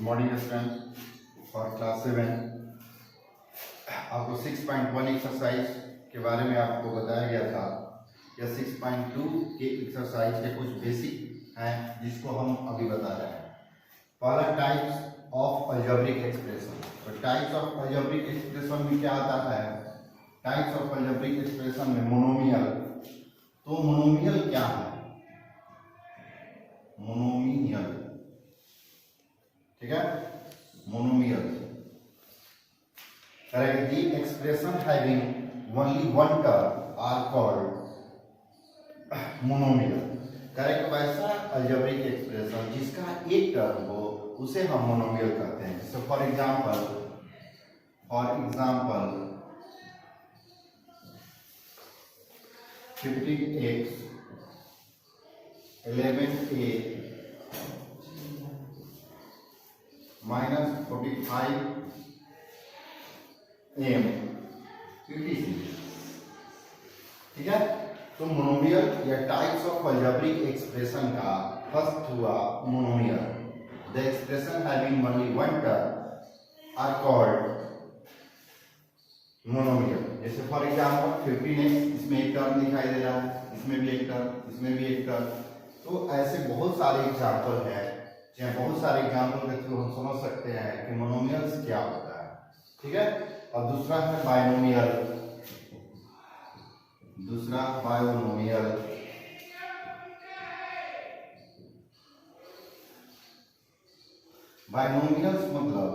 Morning student for class 7। आपको 6.1 exercise के बारे में आपको बताया गया था। या 6.2 के एक्सरसाइज के कुछ बेसिक हैं जिसको हम अभी बता रहे हैं। पहला टाइप्स ऑफ अलजेब्रिक एक्सप्रेशन। तो टाइप्स ऑफ अलजेब्रिक एक्सप्रेशन में क्या आता है? टाइप्स ऑफ अलजेब्रिक एक्सप्रेशन में मोनोमियल। तो मोनोमियल क्या है? मोनोमियल, ठीक है, monomial correct. The expression having only one term are called monomial. Correct. वैसा अलजेब्रिक एक्सप्रेशन जिसका एक टर्म हो उसे हम मोनोमियल कहते हैं। जैसे for example 15x 11a -45m etc। ठीक है। तो मोनोमियल या टाइप्स ऑफ अलजेब्रिक एक्सप्रेशन का फर्स्ट हुआ monomial. The expression having only one term are called monomial. जैसे फॉर एग्जांपल 15x, इसमें एक टर्म दिखाई दे रहा है, इसमें भी एक टर्म, इसमें भी एक टर्म। तो ऐसे बहुत सारे एग्जाम्पल हैं, चाहे बहुत सारे एग्जाम्पल के थ्रू हम समझ सकते हैं कि मोनोमियल्स क्या होता है। ठीक है। और दूसरा है बायनोमियल। दूसरा बायनोमियल। बायनोमियल्स मतलब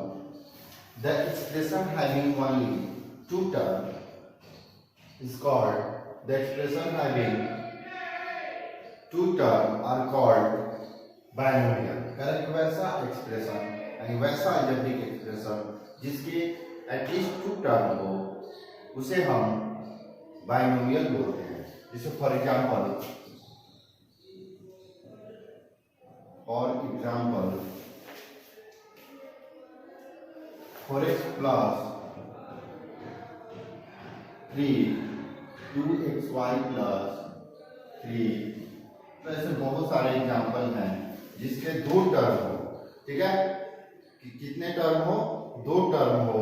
the expression having only two term is called, the expression having two term are called binomial। Correct. वैसा एक्सप्रेशन यानी वैसा अलजेब्रिक एक्सप्रेशन जिसके एटलीस्ट टू टर्म हो उसे हम बायनोमियल बोलते हैं। जैसे for example 4x plus 3 2xy plus 3। तो ऐसे बहुत सारे एग्जाम्पल हैं जिसके दो टर्म हो। ठीक है। कितने टर्म हो? दो टर्म हो,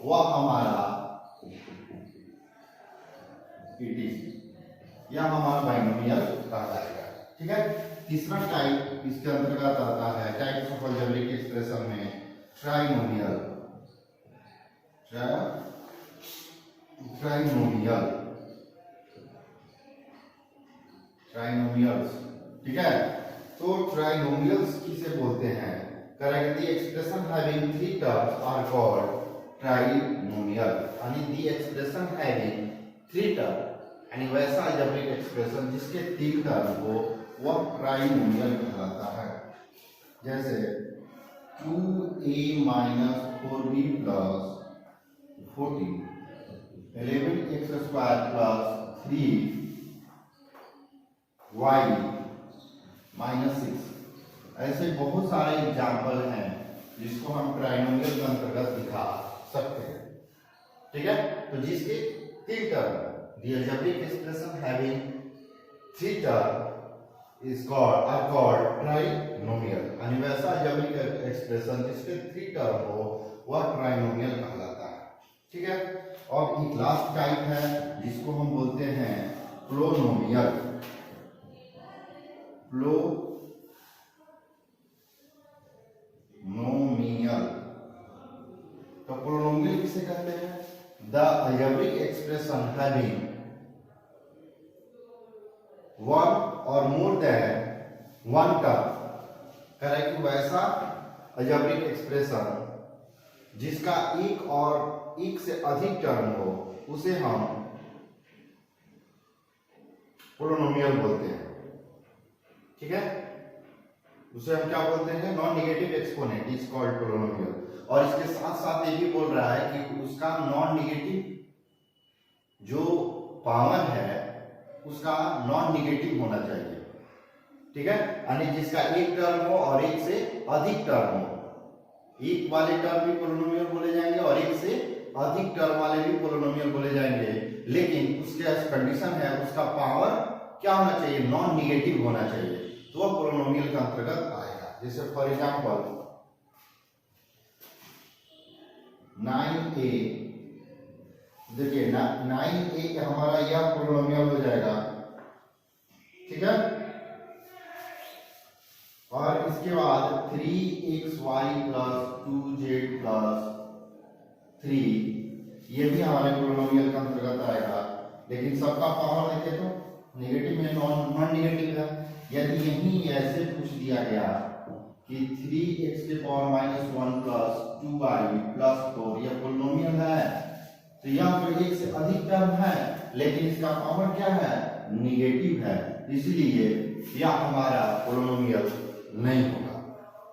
वह हमारा या हमारा बाइनोमियल कहा जाएगा। ठीक है। तीसरा टाइप इसके अंतर्गत आता है टाइप्स ऑफ अलजेब्रिक एक्सप्रेशन में ट्राइनोमियल। ट्राइनोमियल्स। ठीक है। तो ट्राइनोमियल्स किसे बोलते हैं? Correct. The expression having three terms are called trinomial. यानी the expression having three term यानी वैसा अलजेब्रिक एक्सप्रेशन जिसके तीन टर्म हो वह ट्राइनोमियल कहलाता है। जैसे 2a - 4b + 14 11x² + 3y -6। ऐसे बहुत सारे एग्जाम्पल हैं जिसको हम ट्राइनोमियल के अंतर्गत दिखा सकते हैं। ठीक है। तो जिसके तीन term, the algebraic expression having three term is called trinomial। यानी वैसा अलजेब्रिक एक्सप्रेशन जिसके थ्री टर्म हो वह ट्राइनोमियल कहलाता है। ठीक है। और एक लास्ट टाइप है जिसको हम बोलते हैं प्लोनोमियल। तो प्लोनोमियल किसे कहते हैं? The algebraic expression having one और more than one term. Correct. वैसा अलजेब्रिक एक्सप्रेशन जिसका एक और एक से अधिक टर्म हो उसे हम पोलिनोमियल बोलते हैं। ठीक है। उसे हम क्या बोलते हैं? Non negative exponent is called polynomial. और इसके साथ साथ ये भी बोल रहा है कि उसका नॉन नेगेटिव जो पावर है उसका नॉन नेगेटिव होना चाहिए। ठीक है। यानी जिसका एक टर्म हो और एक से अधिक टर्म हो। एक वाले टर्म भी पोलिनोमियल बोले जाएंगे और एक से अधिक टर्म वाले भी पोलिनोमियल बोले जाएंगे, लेकिन उसके कंडीशन है उसका पावर क्या होना चाहिए? नॉन नेगेटिव होना चाहिए, तो वह पोलिनोमियल के अंतर्गत आएगा। जैसे फॉर एग्जांपल 9a, देखिए 9a हमारा यह पोलिनोमियल हो जाएगा, ठीक है। और इसके बाद 3xy प्लस 2z प्लस 3, ये भी हमारे पोलिनोमियल का अंतर्गत आएगा, लेकिन सबका पावर देखें तो नेगेटिव में नॉन नेगेटिव है। यदि यही ऐसे पूछ दिया गया कि 3x के पावर -1 प्लस 2y प्लस 4 यह पोलिनोमियल है, तो यह तो एक से अधिक टर्म है, लेकिन इसका पावर क्या है, नेगेटिव है, इसलिए यह हमारा पोलिनोमियल नहीं होगा।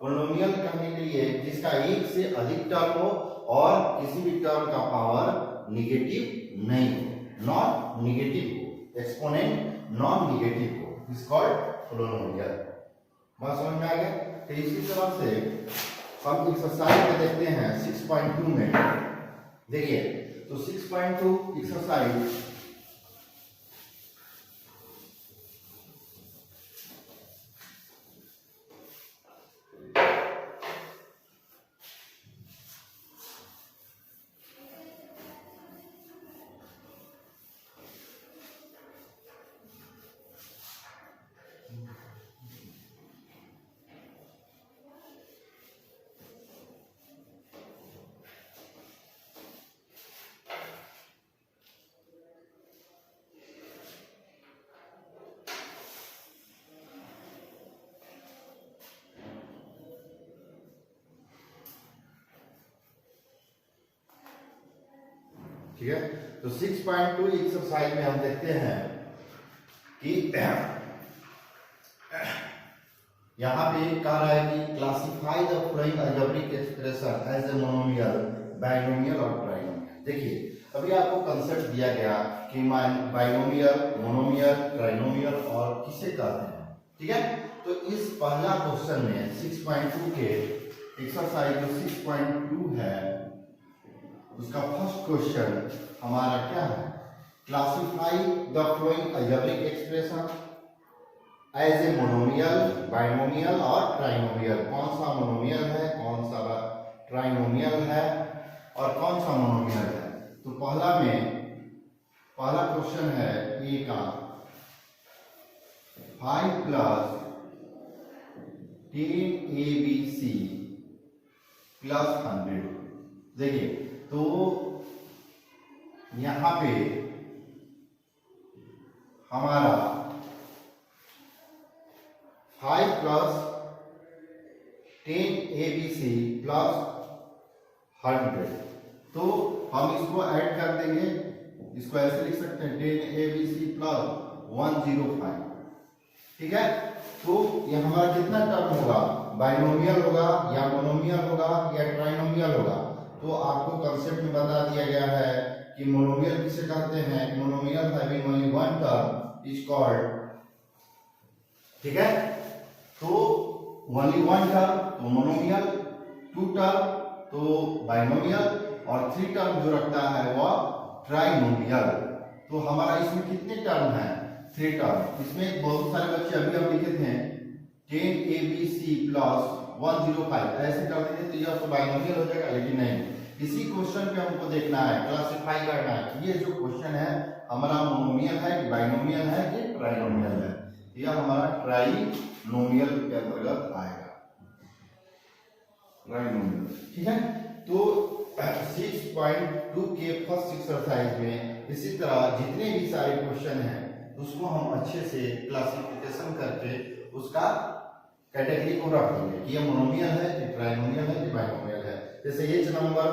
पोलिनोमियल कहने के लिए जिसका एक से अधिक टर्म हो और किसी भी टर्म का पावर नेगेटिव नहीं हो, नॉन नेगेटिव हो, एक्सपोनेंट नॉन नेगेटिव हो, इज कॉल्ड पोलिनोमियल। बात समझ में आ गया? तो इसी तरह से हम एक्सरसाइज में देखते हैं 6.2 में, देखिए तो 6.2 एक्सरसाइज ठीक है। तो 6.2 एक्सरसाइज में हम देखते हैं कि यहाँ पे कह रहा है कि classify the following algebraic expression as a monomial, binomial और ट्राइनोमियल। देखिए अभी आपको कंसेप्ट दिया गया कि बाइनोमियल, मोनोमियल, ट्राइनोमियल और किसे कहते हैं, ठीक है। तो इस पहला क्वेश्चन में 6.2 के एक्सरसाइज जो 6.2 है उसका फर्स्ट क्वेश्चन हमारा क्या है, classify the following algebraic expression as a monomial, binomial और ट्राइनोमियल। कौन सा मोनोमियल है, कौन सा ट्राइनोमियल है और कौन सा मोनोमियल है। तो पहला क्वेश्चन है ए का 5 प्लस 10abc प्लस 100। देखिए तो यहां पे हमारा 5 प्लस 10abc प्लस 100, तो हम इसको ऐड कर देंगे, इसको ऐसे लिख सकते हैं 10abc प्लस 105, ठीक है। तो ये हमारा कितना टर्म होगा, बाइनोमियल होगा या मोनोमियल होगा या ट्राइनोमियल होगा। तो आपको कंसेप्ट में बता दिया गया है कि मोनोमियल किसे कहते हैं, monomial having only one term is called, ठीक है। तो ओनली वन टर्म तो मोनोमियल, 2 टर्म तो बाइनोमियल और 3 टर्म जो रखता है वह ट्राइनोमियल। तो हमारा इसमें कितने टर्म हैं, 3 टर्म। इसमें बहुत सारे बच्चे अभी हम लिखे थे 10abc प्लस 105 ऐसे कर देंगे तो यह तो बाइनोमियल हो जाएगा, लेकिन नहीं, इसी क्वेश्चन पे हमको देखना है, क्लासिफाई करना है कि ये जो क्वेश्चन है हमारा मोनोमियल है कि बाइनोमियल है कि ट्राइनोमियल है। यह हमारा ट्राइनोमियल के अंतर्गत आएगा, ट्राइनोमियल, ठीक है। तो 6.2 के फर्स्ट एक्सरसाइज में इसी तरह जितने भी सारे क्वेश्चन हैं उसको हम अच्छे से क्लासिफिकेशन करके उसका कैटेगरी को रख देंगे कि ये मोनोमियल है कि ट्राइनोमियल है कि बाइनोमियल है। जैसे एच नंबर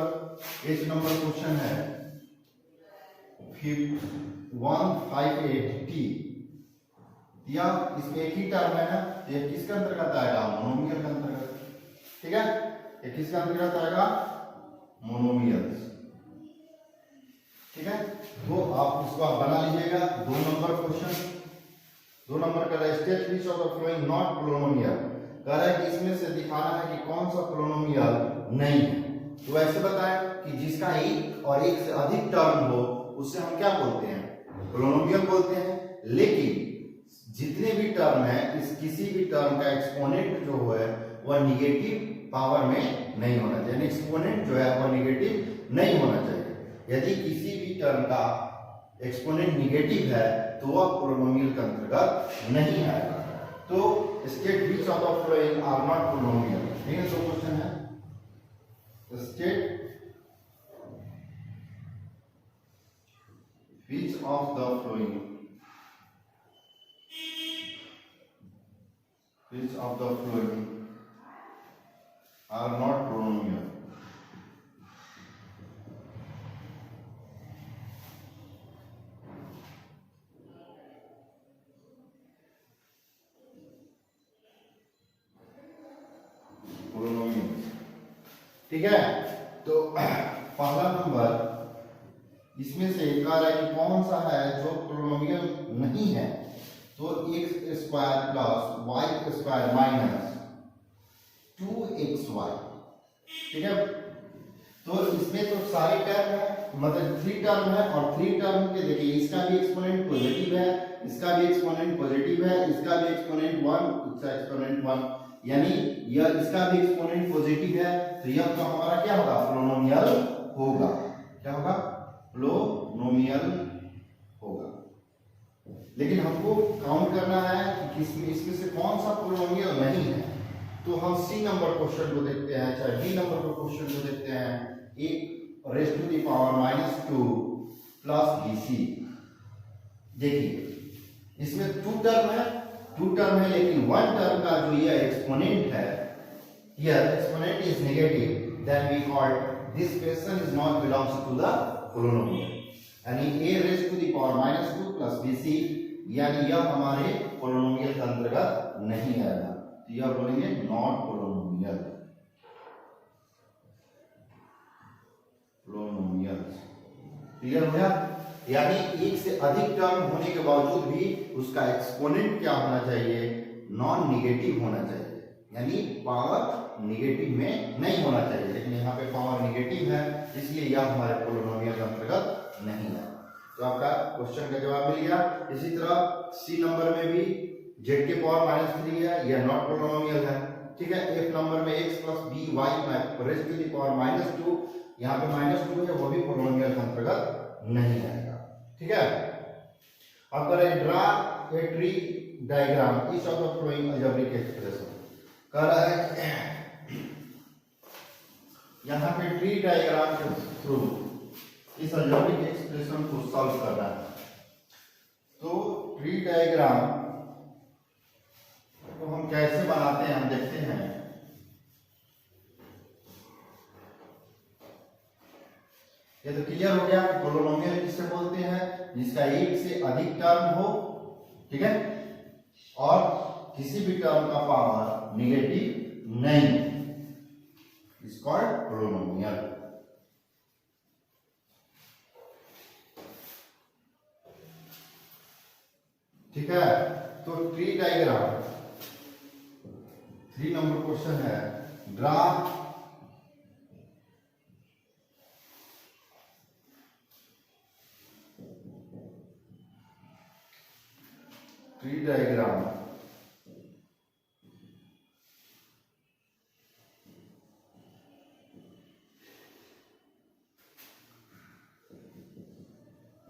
क्वेश्चन है 158T, या इसमें एक ही टर्म है ना, तो ये किसके अंतर्गत आएगा, मोनोमियल के अंतर्गत, ठीक है। ये किसके अंतर्गत आएगा, मोनोमियल, ठीक है। तो आप उसको आप बना लीजिएगा। 2 नंबर क्वेश्चन, 2 नंबर का state which of the following not polynomial, कह रहा है कि इसमें से दिखाना है कि कौन सा पोलिनोमियल नहीं है। तो ऐसे बताएं कि जिसका एक और एक से अधिक टर्म हो उसे हम क्या बोलते हैं, पोलिनोमियल बोलते हैं। लेकिन जितने भी टर्म है, इस किसी भी टर्म का एक्सपोनेंट जो है वह निगेटिव पावर में नहीं होना चाहिए, एक्सपोनेंट जो है वो निगेटिव नहीं होना चाहिए। यदि किसी भी टर्म का एक्सपोनेंट निगेटिव है तो वह पोलिनोमियल के अंतर्गत नहीं आएगा। तो state which of the following are not polynomial, ठीक है। तो क्वेश्चन है state which of the following, which of the following are not polynomial. ठीक है। तो पहला नंबर इसमें से कह रहा है कि कौन सा है जो पोलिनोमियल नहीं है। तो x square plus y square minus 2xy, ठीक है। तो इसमें तो सारे टर्म है, मतलब 3 टर्म है, और 3 टर्म के देखिए इसका भी एक्सपोनेंट पॉजिटिव है, इसका भी एक्सपोनेंट पॉजिटिव है, इसका भी एक्सपोनेंट 1, इसका एक्सपोनेंट 1, यानी यह इसका भी एक्सपोनेंट पॉजिटिव है। तो यह तो हमारा क्या होगा, पोलिनोमियल होगा। क्या होगा, पोलिनोमियल होगा। लेकिन हमको काउंट करना है कि इसमें से कौन सा पोलिनोमियल नहीं है। तो हम सी नंबर क्वेश्चन को देखते हैं, चाहे डी नंबर को क्वेश्चन को देखते हैं। एक raise to the power -2 plus bc। देखिए इसमें 2 टर्म है, लेकिन 1 टर्म का जो यह एक्सपोनेंट है, यह exponent is negative, then we call this question is not belongs to the polynomial. यानी a raise to the power -2 plus bc, यानी यह हमारे पोलिनोमियल के अंतर्गत नहीं आएगा। तो यह बोलेंगे नॉट पोलिनोमियल। क्लियर हो गया। यानी एक से अधिक टर्म होने के बावजूद भी उसका एक्सपोनेंट क्या होना चाहिए, नॉन निगेटिव होना चाहिए, यानी पावर निगेटिव में नहीं होना चाहिए। लेकिन यहाँ पे पावर निगेटिव है, इसलिए यह हमारे पोलिनोमियल के अंतर्गत नहीं है। तो आपका क्वेश्चन का जवाब मिल गया। इसी तरह सी नंबर में भी z के पावर -3 है, यह नॉट पोलिनोमियल है, ठीक है। एफ नंबर में x plus b y raise to the power -2, यहाँ पे -2 है, वो भी पोलिनोमियल के अंतर्गत नहीं आएगा, ठीक है। अब करें draw a tree diagram each of the following algebraic expression. कह रहा है यहाँ पे ट्री डायग्राम के थ्रू इस अलजेब्रिक एक्सप्रेशन को सॉल्व करना है। तो ट्री डायग्राम तो हम कैसे बनाते हैं, हम देखते हैं। ये तो क्लियर हो गया कि पोलिनोमियल किसे बोलते हैं, जिसका एक से अधिक टर्म हो, ठीक है, और किसी भी टर्म का पावर निगेटिव नहीं, इज कॉल्ड पोलिनोमियल। ठीक है। तो ट्री डायग्राम 3 नंबर क्वेश्चन है, draw tree diagram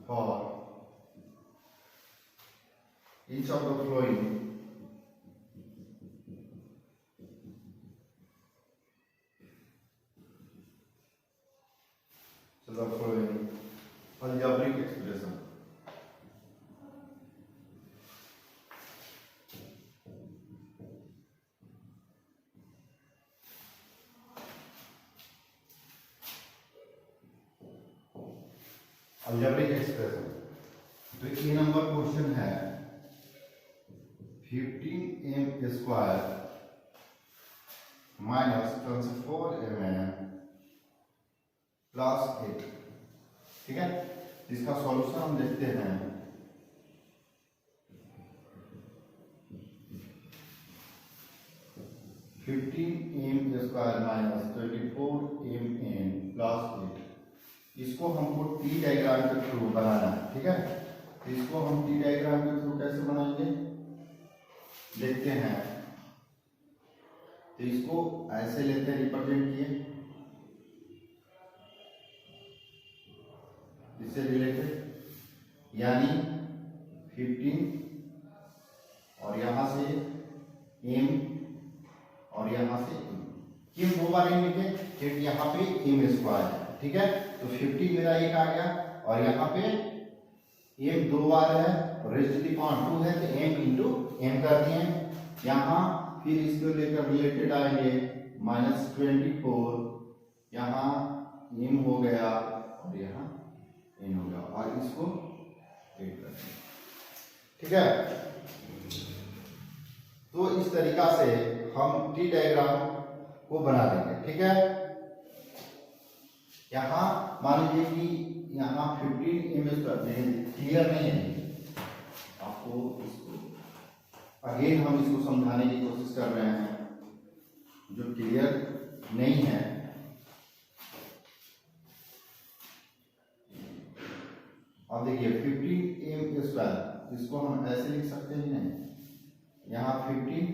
for each of the flowing algebraic expression। Algebraic expression. तो ये नंबर क्वेश्चन है 15m square minus 24mm plus 8, ठीक है। इसका सॉल्यूशन हम देखते हैं। (15m square minus 24mm plus 8), इसको हमको टी डायग्राम के थ्रू बनाना है, ठीक है। इसको हम टी डायग्राम के थ्रू कैसे बनाएंगे देखते हैं। तो इसको ऐसे लेते हैं, रिप्रेजेंट किए इससे रिलेटेड, यानी 15 और यहां से m और यहां से m, क्यों दो बार m लिखे क्योंकि यहाँ पे m स्क्वायर है, ठीक है। तो 15 मेरा एक आ गया और यहाँ पे m दो बार है और रेज़ टू द पावर 2 है तो m इंटू m कर दिए। यहाँ फिर इसको लेकर रिलेटेड आएंगे -24, यहाँ m हो गया और यहाँ n हो गया और इसको 8 कर दिए, ठीक है। तो इस तरीका से हम टी डायग्राम को बना देंगे, ठीक है। यहाँ मान लीजिए कि यहाँ 15 इमेज क्लियर नहीं है आपको, इसको अगेन हम इसको समझाने की कोशिश कर रहे हैं जो क्लियर नहीं है। अब देखिए 15 m स्क्वायर, इसको हम ऐसे लिख सकते हैं, यहाँ 15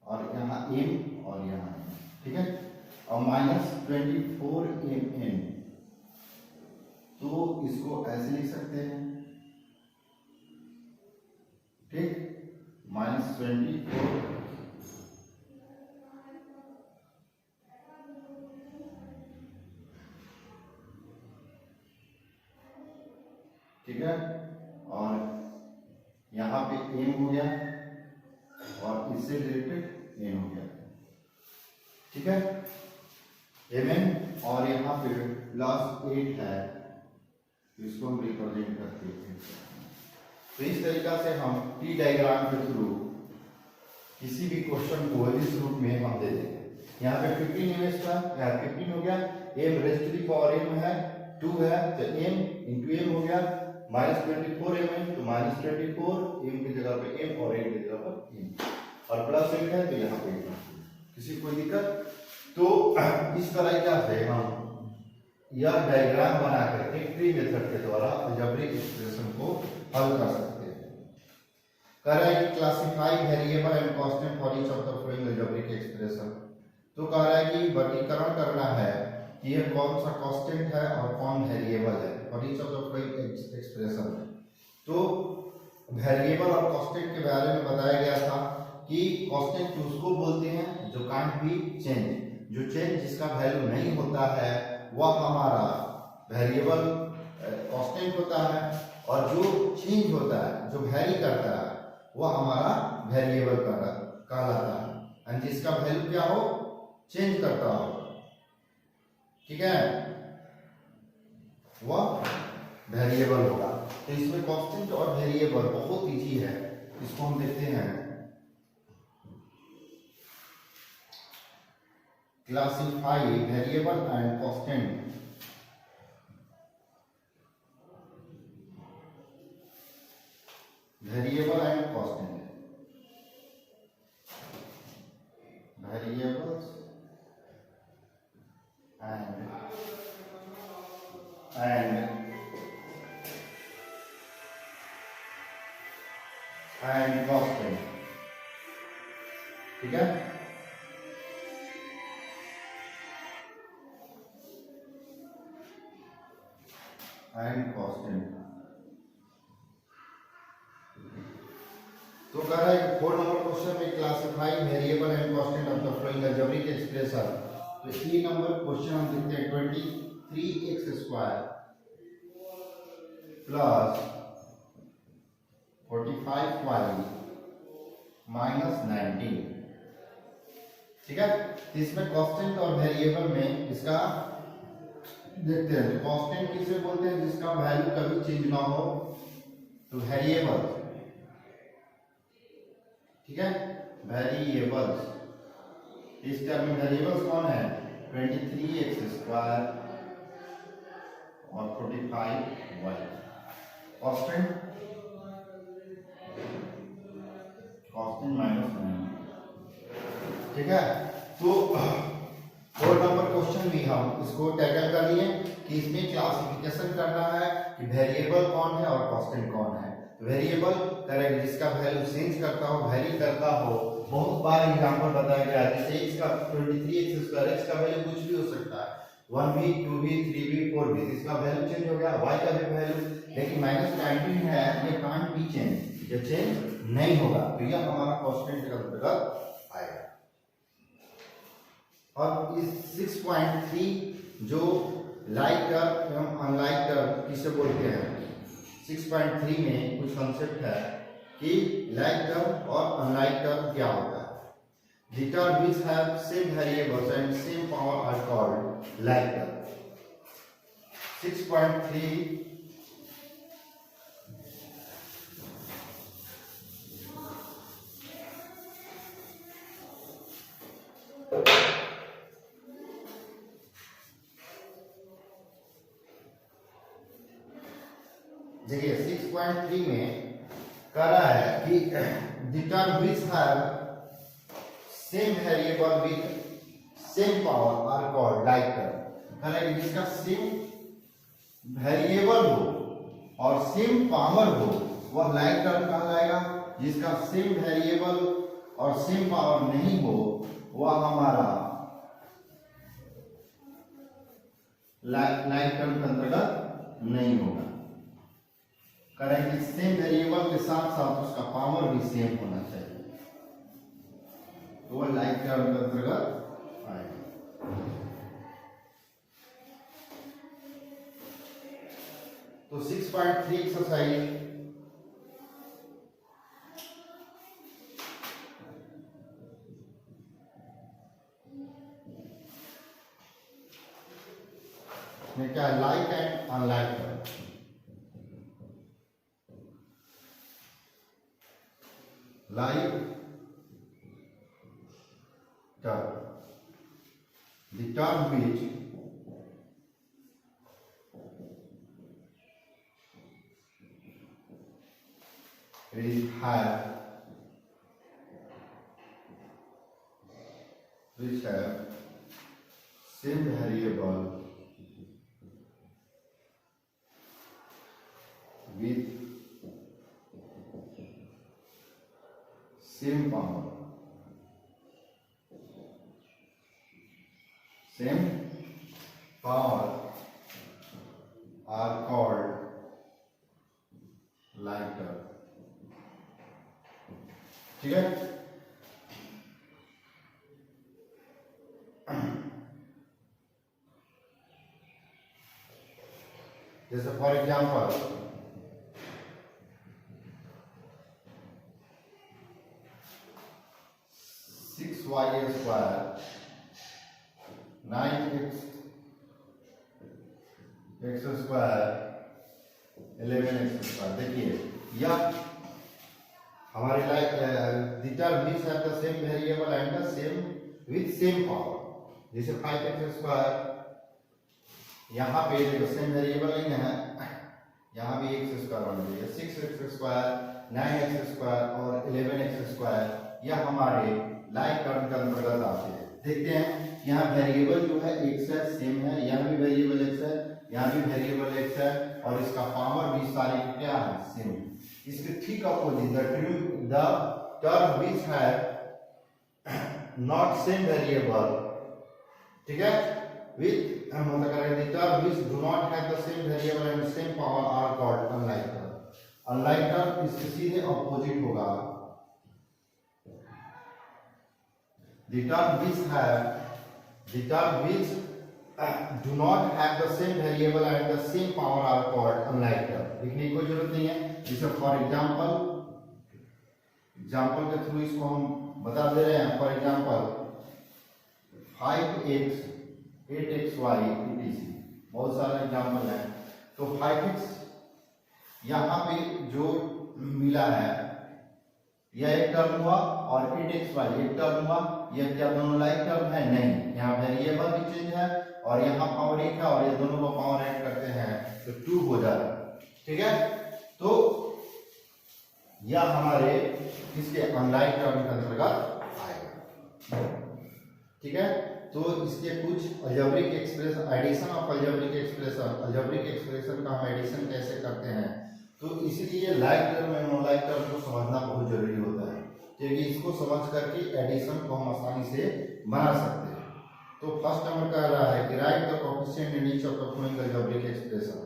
और यहाँ m और यहाँ m, ठीक है। और -24 mn, तो इसको ऐसे लिख सकते हैं, ठीक, -24 ठीक है। और यहाँ पे m हो गया और इससे रिलेटेड n हो गया, ठीक है, mn और यहाँ पे +8 है, इसको हम रिप्रेजेंट करते हैं। तो इस तरीका से हम टी डायग्राम के थ्रू किसी भी क्वेश्चन को इस रूप में हम दे देंगे। यहाँ पे 15 इमेज था, यहाँ 15 हो गया, m raise to the power m है 2 है तो m इंटू m हो गया, -24 mn तो -24 m की जगह पे m और 8 की जगह पर m और +8 है तो यहाँ पे किसी कोई दिक्कत। तो इस तरीका से हम यह डायग्राम बनाकर एक ट्री मेथड के द्वारा अलजेब्रिक एक्सप्रेशन को हल कर सकते हैं। कह रहा है कि classify variable and constant for each of the following algebraic expression. तो कह रहा है कि वर्गीकरण करना है कि यह कौन सा कांस्टेंट है और कौन वेरिएबल है for each of the following expression. तो वेरिएबल और कांस्टेंट के बारे में बताया गया था कि कांस्टेंट उसको बोलते हैं जो कांट बी चेंज, जो चेंज जिसका वैल्यू नहीं होता है वह हमारा वेरिएबल कांस्टेंट होता है, और जो चेंज होता है जो वैरी करता है वह हमारा वेरिएबल कहलाता है, और जिसका वैल्यू क्या हो चेंज करता हो, ठीक है, वह वेरिएबल होगा। तो इसमें कांस्टेंट और वेरिएबल बहुत इजी है, इसको हम देखते हैं। Classify variable and constant. Variable and constant, variables and constant, ठीक है। And constant. तो कह रहा है 4 नंबर क्वेश्चन में classify variable and constant of the following algebraic expression. तो ये नंबर क्वेश्चन हम देखते हैं 23x² प्लस 45y माइनस 19, ठीक है। इसमें कांस्टेंट और वेरिएबल में इसका देखते हैं। कांस्टेंट किसे बोलते हैं जिसका वैल्यू कभी चेंज ना हो, तो वेरिएबल, ठीक है, वेरिएबल्स। इस टर्म में वेरिएबल्स कौन है 23x² और 45y। कांस्टेंट -9, ठीक है। तो 4 नंबर क्वेश्चन भी हम इसको टैकल कर लिए कि इसमें क्लासिफिकेशन करना है कि वेरिएबल कौन है और कांस्टेंट कौन है। वेरिएबल करेक्ट जिसका वैल्यू चेंज करता हो, वैरी करता हो, बहुत बार एग्जांपल बताया गया है, जैसे x का 23x², x का वैल्यू कुछ भी हो सकता है, 1v 2v 3v 4v, इसका वैल्यू चेंज हो गया, y का भी वैल्यू, लेकिन -19 है, ये कांट बी चेंज, ये चेंज नहीं होगा, तो यह हमारा कांस्टेंट का अंतर्गत आएगा। और इस 6.3 जो लाइक टर्म एवं अनलाइक टर्म किसे बोलते हैं, 6.3 में कुछ कंसेप्ट है कि लाइक टर्म और अनलाइक टर्म क्या होता है। The term which have same variables and same power are called like term. 6.3 देखिए 6.3 में कह रहा है कि the term which have same variable with same power are called like term। कह रहा है कि जिसका सेम वेरिएबल हो और सेम पावर हो वह लाइक टर्म कहलाएगा, जिसका सेम वेरिएबल और सेम पावर नहीं हो वह हमारा लाइक टर्म के अंतर्गत नहीं होगा। कह रहा है कि सेम वेरिएबल के साथ साथ उसका पावर भी सेम होना चाहिए, तो वह लाइक टर्म के अंतर्गत आएगा। तो 6.3 एक्सरसाइज में क्या like and unlike term. Like term, the term which is have which have same variable with same power, same power are called like term। ठीक है, जैसे for example 6y² 9x² 11x²। देखिए यह हमारे like the term which have the same variable and the same with same power, जैसे 5x², यहाँ पे देखो सेम वेरिएबल नहीं है, यहाँ भी x² होना चाहिए, 6x², 9x² और 11x², यह हमारे लाइक टर्म के अंतर्गत आते हैं। देखते हैं यहाँ वेरिएबल जो है x है, सेम है, यहाँ भी वेरिएबल x है, यहाँ भी वेरिएबल x है, और इसका पावर भी सारे क्या है, सेम है। इसके ठीक अपोजिट द टर्म विच है नॉट सेम वेरिएबल, ठीक है, with the term which do not have the same variable and same power are called unlike term। unlike term इसके सीधे अपोजिट होगा the term which do not have the same variable and the same power are called unlike term। लिखने की कोई जरूरत नहीं है, जैसे फॉर एग्जाम्पल के थ्रू इसको हम बता दे रहे हैं। For example 5x 8xy etc, बहुत सारे एग्जाम्पल हैं। तो 5x यहाँ पे जो मिला है यह एक टर्म हुआ और 8xy एक टर्म हुआ, यह क्या दोनों लाइक टर्म है? नहीं, यहाँ वेरिएबल भी चेंज है और यहाँ पावर 1 है और ये दोनों को पावर ऐड करते हैं तो 2 हो जाएगा। ठीक है, तो यह हमारे इसके अनलाइक टर्म के अंतर्गत आएगा। ठीक है, तो इसके कुछ algebraic expression, addition of algebraic expression का हम एडिशन कैसे करते हैं, तो इसीलिए लाइक टर्म और नॉन लाइक टर्म को समझना बहुत जरूरी होता है। क्योंकि इसको समझ करके एडिशन को हम आसानी से बना सकते हैं। तो फर्स्ट नंबर कह रहा है कि right the coefficient in each of the following algebraic expression.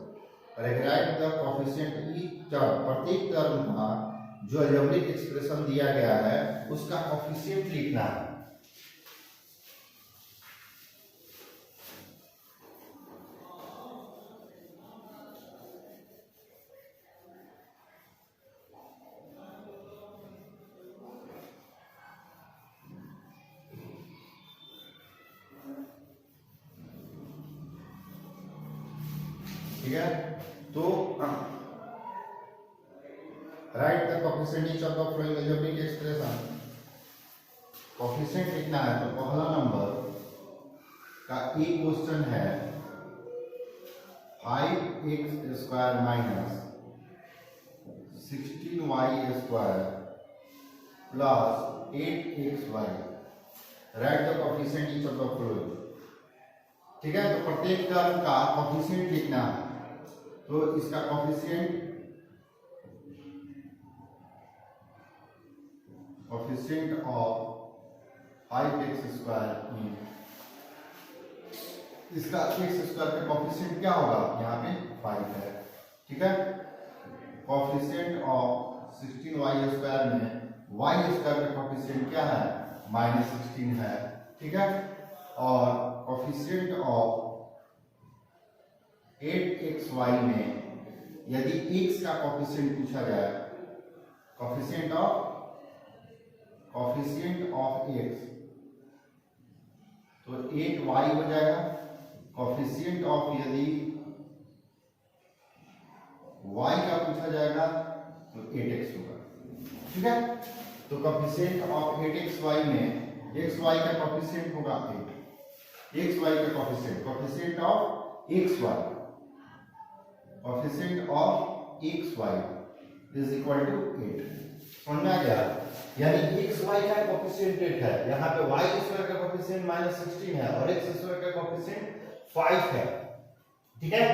Right the coefficient each term, प्रत्येक टर्म का जो अलजेब्रिक एक्सप्रेशन दिया गया है उसका कोएफिशिएंट लिखना है। ठीक है, तो right the coefficient each of the following algebraic expression. Coefficient लिखना है तो पहला नंबर का एक क्वेश्चन है 5x square minus 16y square plus 8xy। Right the coefficient each of the following. ठीक है, तो प्रत्येक टर्म का कोएफिशिएंट लिखना है। तो इसका कोएफिशिएंट ऑफ 5x स्क्वायर, इसका x स्क्वायर का कोएफिशिएंट क्या होगा, यहाँ पे 5 है। ठीक है, कोएफिशिएंट ऑफ 16y स्क्वायर में y स्क्वायर का कोएफिशिएंट क्या है, -16 है। ठीक है, और कोएफिशिएंट ऑफ 8xy में यदि x का कोएफिशिएंट पूछा जाए, कोएफिशिएंट ऑफ x तो 8y हो जाएगा। कोएफिशिएंट ऑफ यदि y का पूछा जाएगा तो 8x होगा। ठीक है, तो कोएफिशिएंट ऑफ 8xy में xy का कोएफिशिएंट होगा 8, xy का coefficient of xy is equal to 8। समझ में आ गया? यानी xy का कोएफिशिएंट 8 है, यहाँ पे y स्क्वायर का कोएफिशिएंट -16 है और x स्क्वायर का कोएफिशिएंट 5 है। ठीक है,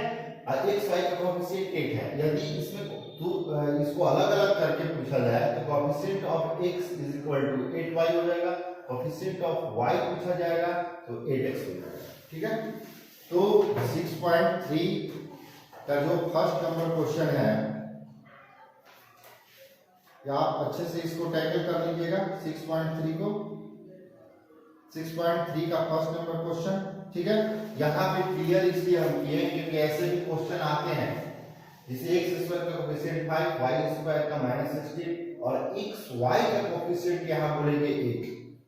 और xy का कोएफिशिएंट 8 है। यदि इसमें इसको अलग अलग करके पूछा जाए तो coefficient of x is equal to 8y हो जाएगा, कोएफिशिएंट ऑफ y पूछा जाएगा तो 8x हो जाएगा। ठीक है, तो 6.3 का जो फर्स्ट नंबर क्वेश्चन है, या आप अच्छे से इसको टैकल कर लीजिएगा। 6.3 को 6.3 का फर्स्ट नंबर क्वेश्चन। ठीक है, यहाँ पे क्लियर इसलिए हम किए क्योंकि ऐसे भी क्वेश्चन आते हैं जिसे x स्क्वायर का कोएफिशिएंट 5, y स्क्वायर का -16 और xy का कोएफिशिएंट यहाँ बोलेंगे 8।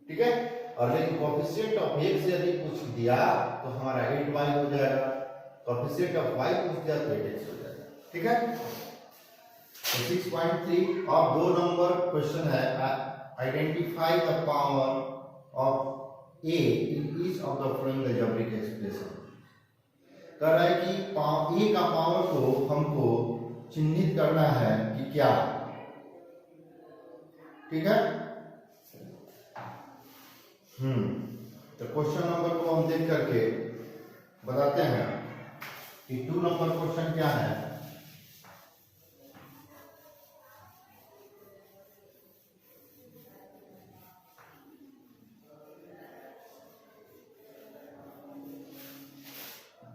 ठीक है, और लेकिन कोएफिशिएंट ऑफ x यदि पूछ दिया तो हमारा 8y हो जाएगा, कोएफिशिएंट ऑफ y पूछ दिया तो 8x हो जाएगा। ठीक है, तो 6.3 और 2 नंबर क्वेश्चन है identify the power of a in each of the following algebraic expression. कह रहा है कि a का पावर को हमको चिन्हित करना है कि क्या। ठीक है, तो क्वेश्चन नंबर को हम देख करके बताते हैं कि 2 नंबर क्वेश्चन क्या है।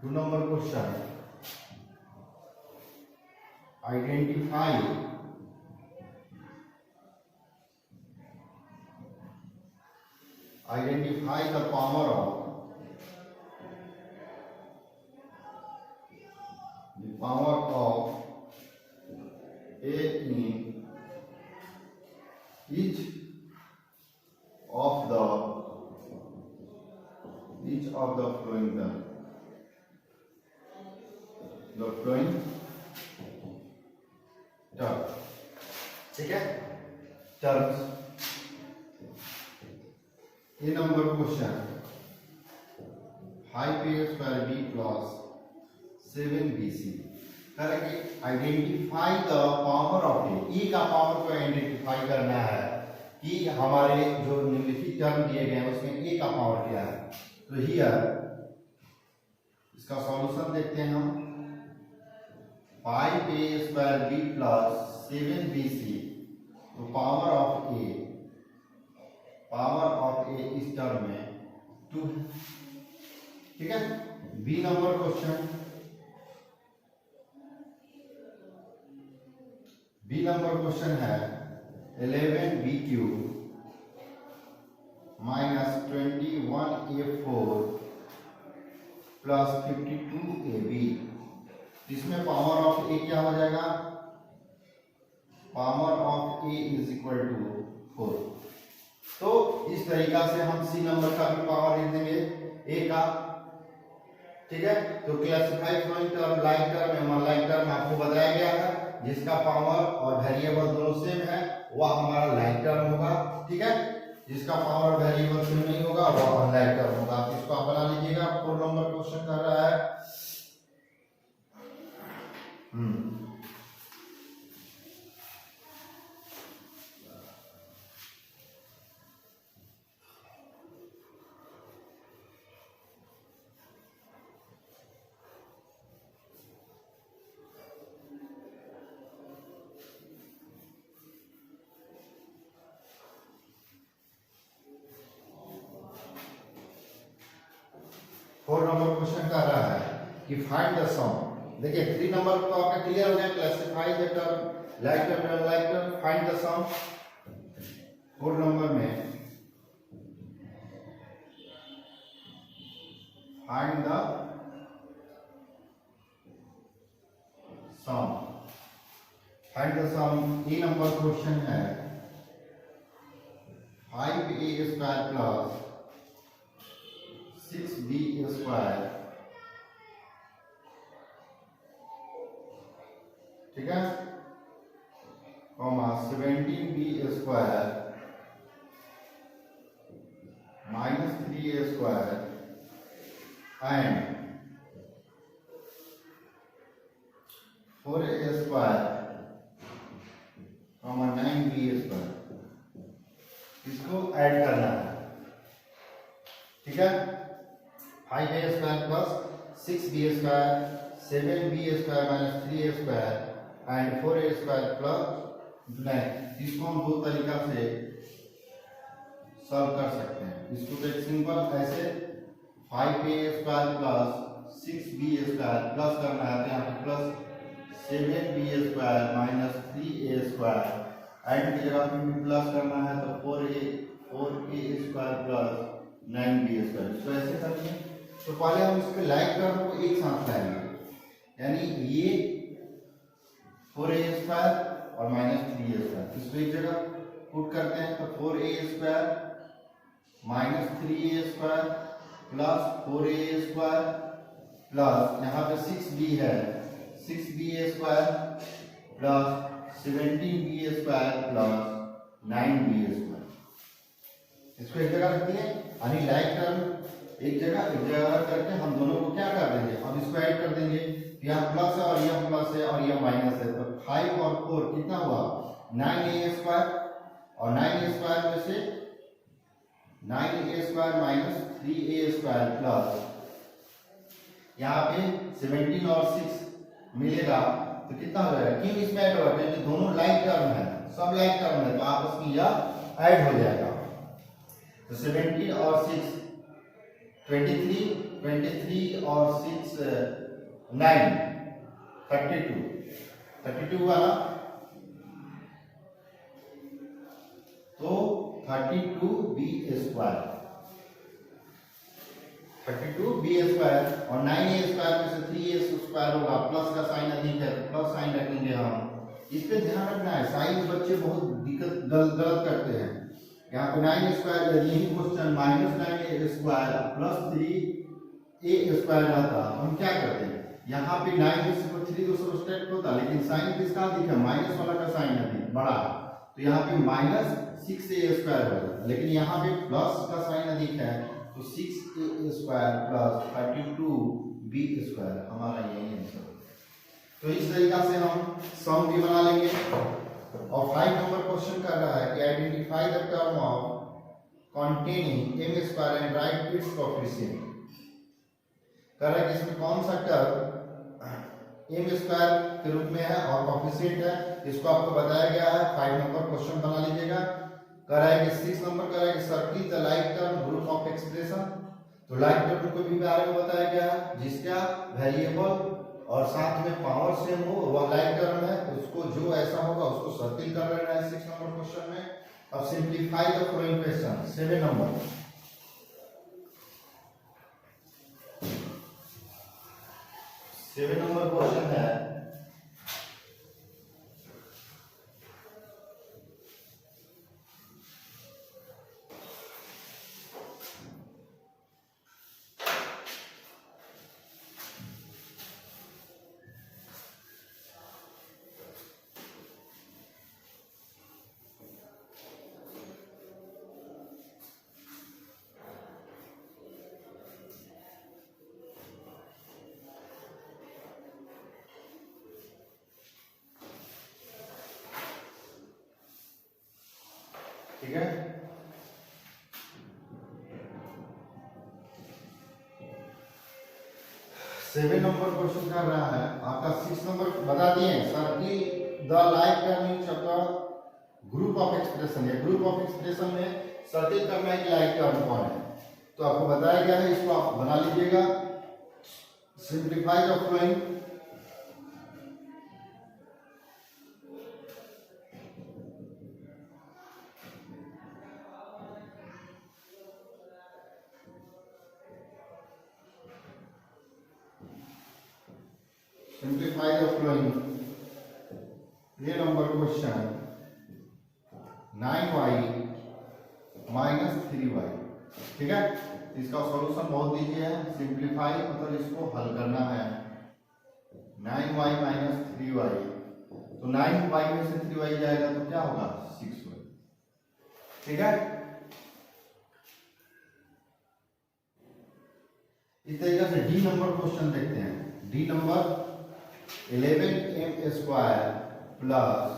Two number question, identify the power of a in each of the following terms. ठीक है, टर्म्स। ये number question 5a square b plus 7bc करेंगे। आइडेंटिफाई द पावर ऑफ ए का पावर को आइडेंटिफाई करना है कि हमारे जो निम्नलिखित टर्म दिए गए हैं उसमें ए का पावर क्या है। तो हियर इसका सॉल्यूशन देखते हैं हम। 5a square b plus 7bc तो power of A power of A इस टर्म में 2 है। ठीक है। B number question, B number question है 11b³ minus 21a4 plus 52ab। इसमें पावर ऑफ ए क्या हो जाएगा? Power of A is equal to 4। तो इस तरीका से हम सी नंबर का भी पावर लिख देंगे ए का। ठीक है। तो classify following term like term और लाइक टर्म आपको बताया गया है, जिसका पावर और वेरिएबल दोनों सेम है वह हमारा लाइक टर्म होगा। ठीक है। जिसका पावर वेरिएबल सेम नहीं होगा वह अनलाइक टर्म होगा। आप इसको आप बना लीजिएगा। 4 नंबर क्वेश्चन कर रहा है। फोर नंबर क्वेश्चन कर रहा है कि फाइंड द सम। देखिए 3 नंबर तो आपका क्लियर हो गया, classify the term like term and unlike term, find the sum. 4 नंबर में find the sum. Find the sum A number question है 5a² प्लस 6b²। ठीक है। Comma 17b² minus 3a² and 4a² comma 9b²। इसको add करना है। ठीक है। 5a² plus 6b² 7b² minus 3a² and 4a² plus 9। इसको हम दो तरीका से सॉल्व कर सकते हैं। इसको तो एक सिंपल ऐसे 5a² प्लस 6b² प्लस करना है तो यहाँ पे plus 7b² minus 3a² and की जगह पे प्लस करना है तो 4a² प्लस 9b²। इसको ऐसे करेंगे तो पहले हम इसके लाइक टर्म को एक साथ लाएंगे, यानी ये 4a² और माइनस 3a²। इसको एक जगह पुट करते हैं तो 4a² minus 3a² plus 4a² plus यहाँ पे 6b है 6b² plus 17b² plus 9b²। इसको एक जगह रखते हैं, यानी लाइक टर्म एक जगह करके हम दोनों को क्या कर देंगे, अब इसको ऐड कर देंगे। यहाँ प्लस है और यह प्लस है और यह माइनस है तो 5 और 4 कितना हुआ 9a² और 9a² में से 9a² माइनस 3a² प्लस यहाँ पे 17 और 6 मिलेगा तो कितना हो जाएगा। क्यों इसमें ऐड होगा क्योंकि दोनों लाइक टर्म है, सब लाइक टर्म है तो आपस में यह ऐड हो जाएगा। तो 17 और 6 23 और 6 9 32 हुआ ना। तो 32b² और 9a² में से 3a² होगा, प्लस का साइन अधिक है तो प्लस साइन रखेंगे हम। इस पे ध्यान रखना है, साइन बच्चे बहुत दिक्कत गलत करते हैं। यहाँ पे 9a² यही question minus 9a² plus 3a² रहता हम क्या करते हैं, यहाँ पे 9 से 3 तो सब्ट्रैक्ट होता लेकिन साइन किसका अधिक है, माइनस वाला का साइन अधिक बड़ा, तो यहाँ पे माइनस 6a² होगा लेकिन यहाँ पे प्लस का साइन अधिक है तो 6a² प्लस 32b² हमारा यही आंसर। तो इस तरीका से हम सम भी बना लेंगे। और 5 नंबर क्वेश्चन कर रहा है कि identify the term of containing m² and right it's coefficient. कह रहा है कि इसमें कौन सा टर्म m² के रूप में है और कोएफिशिएंट है, इसको आपको बताया गया है। 5 नंबर क्वेश्चन बना लीजिएगा। कराएंगे 6 नंबर कराएंगे circle the like term group of expression. तो लाइक टर्म को भी बारे में बताया गया है जिसका वेरिएबल और साथ में पावर सेम हो वह लाइक टर्म है, उसको जो ऐसा होगा उसको सर्किल कर लेना है 6 नंबर क्वेश्चन में। अब simplify the following question 7 number. 7 number question है ठीक है। सेवन नंबर क्वेश्चन कर रहा है आपका 6 नंबर बता दिए circle the like term in chapter group of expression. या ग्रुप ऑफ एक्सप्रेशन में सर्किल करना है कि लाइक टर्म कौन है, तो आपको बताया गया है, इसको आप बना लीजिएगा। Simplify the following simplify the following. ये number question 9y minus 3y, ठीक है। इसका सॉल्यूशन बहुत दीजिए है, सिंप्लीफाई मतलब इसको हल करना है। 9y माइनस 3y, तो 9y में से 3y जाएगा तो क्या होगा 6y, ठीक है। इस तरीके से डी नंबर क्वेश्चन देखते हैं। D number 11m square plus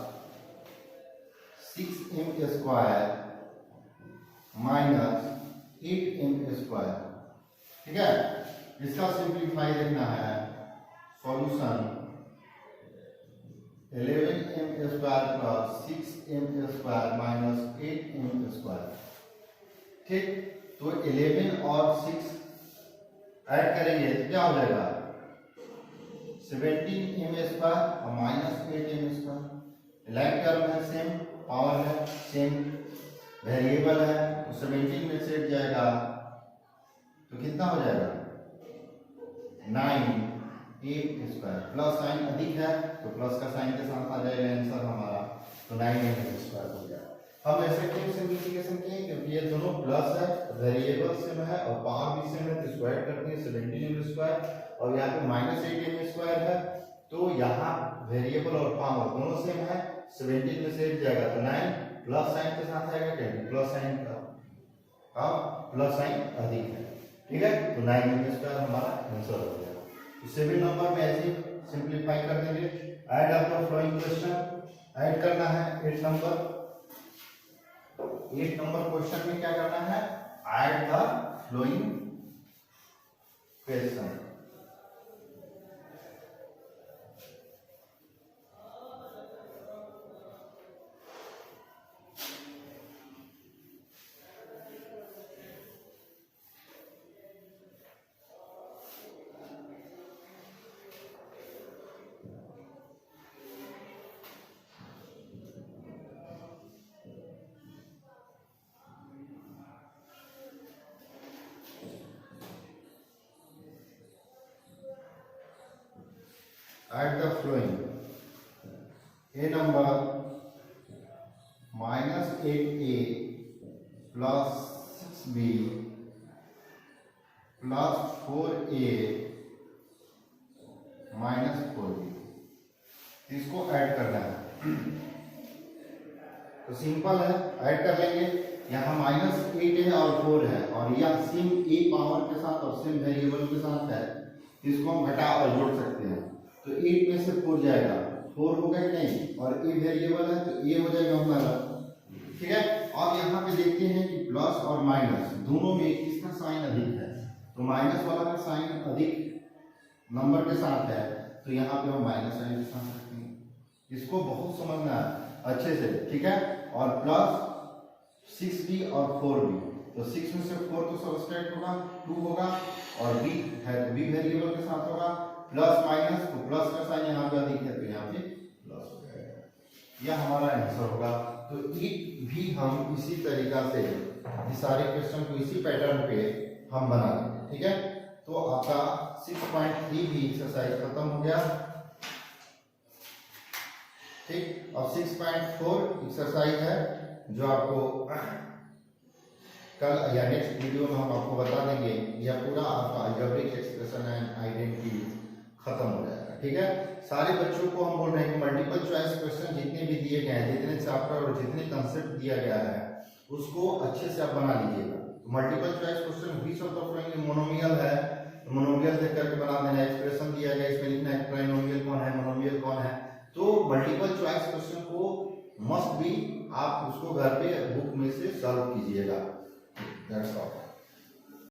6m square minus 8m square, ठीक है। इसका सिंप्लीफाई देखना है। Solution 11m square plus 6m square minus 8m square, ठीक। तो 11 और 6 ऐड करेंगे तो क्या हो जाएगा 17m स्क्वायर और minus 8m square. Like term है, सेम पावर है, सेम वेरिएबल है, तो 17 में से जाएगा तो कितना हो जाएगा 9m स्क्वायर। प्लस साइन अधिक है तो प्लस का साइन के साथ आ जाएगा आंसर हमारा, तो 9m स्क्वायर हो गया। हम ऐसे क्यों सिंप्लीफिकेशन किए क्योंकि ये दोनों प्लस है, वेरिएबल सेम है और पावर भी सेम है, तो स्क्वायर करते हैं 17m स्क्वायर और यहाँ पे माइनस 8m स्क्वायर है, तो यहाँ वेरिएबल और पावर दोनों सेम है, 17 में से जाएगा तो 9 प्लस साइन के साथ आएगा क्या प्लस साइन का प्लस साइन अधिक है, ठीक है। तो 9m स्क्वायर हमारा आंसर हो गया। तो 7 नंबर में ऐसे सिंप्लीफाई कर देंगे। Add after flowing question add करना है 8 नंबर। 8 नंबर क्वेश्चन में क्या करना है add the flowing question. Add the following. A number minus 8a plus 6b plus 4a minus 4b, इसको ऐड करना है। तो सिंपल है, ऐड कर लेंगे। यहाँ माइनस 8 है और 4 है और यह सेम a पावर के साथ और सेम वेरिएबल के साथ है, इसको हम घटा और जोड़ सकते हैं। तो 8 में से 4 जाएगा, 4 होगा कि नहीं, और a वेरिएबल है तो a हो जाएगा हमारा, ठीक है। अब यहाँ पे देखते हैं कि प्लस और माइनस दोनों में किसका साइन अधिक है, तो माइनस वाला का साइन अधिक नंबर के साथ है, तो यहाँ पे हम माइनस साइन के साथ रखेंगे। इसको बहुत समझना है अच्छे से, ठीक है। और प्लस 6b और 4b। तो 6 में से 4 तो सबट्रैक्ट होगा, 2 होगा, और b है तो b वेरिएबल के साथ होगा, प्लस माइनस, तो प्लस का साइन यहाँ पे अधिक है तो यहाँ पे प्लस हो जाएगा। यह हमारा आंसर होगा। तो इट भी हम इसी तरीका से ये सारे क्वेश्चन को इसी पैटर्न पे हम बना लेंगे, ठीक है। तो आपका 6.3 भी एक्सरसाइज खत्म हो गया, ठीक। और 6.4 एक्सरसाइज है जो आपको कल या नेक्स्ट वीडियो में हम आपको बता देंगे। यह पूरा आपका अलजेब्रिक एक्सप्रेशन एंड आइडेंटिटी खत्म हो जाएगा, ठीक है। सारे बच्चों को हम बोल रहे हैं कि मल्टीपल चॉइस क्वेश्चन जितने भी दिए गए हैं, जितने चैप्टर और जितने कंसेप्ट दिया गया है उसको अच्छे से आप बना लीजिएगा। मल्टीपल चॉइस क्वेश्चन भी सब तो फ्रेंड मोनोमियल है, मोनोमियल देख करके बना देना। एक्सप्रेशन दिया गया, इसमें लिखना है ट्राइनोमियल कौन है, मोनोमियल कौन है। तो मल्टीपल चॉइस क्वेश्चन को मस्ट भी आप उसको घर पे बुक में से सॉल्व कीजिएगा। That's all.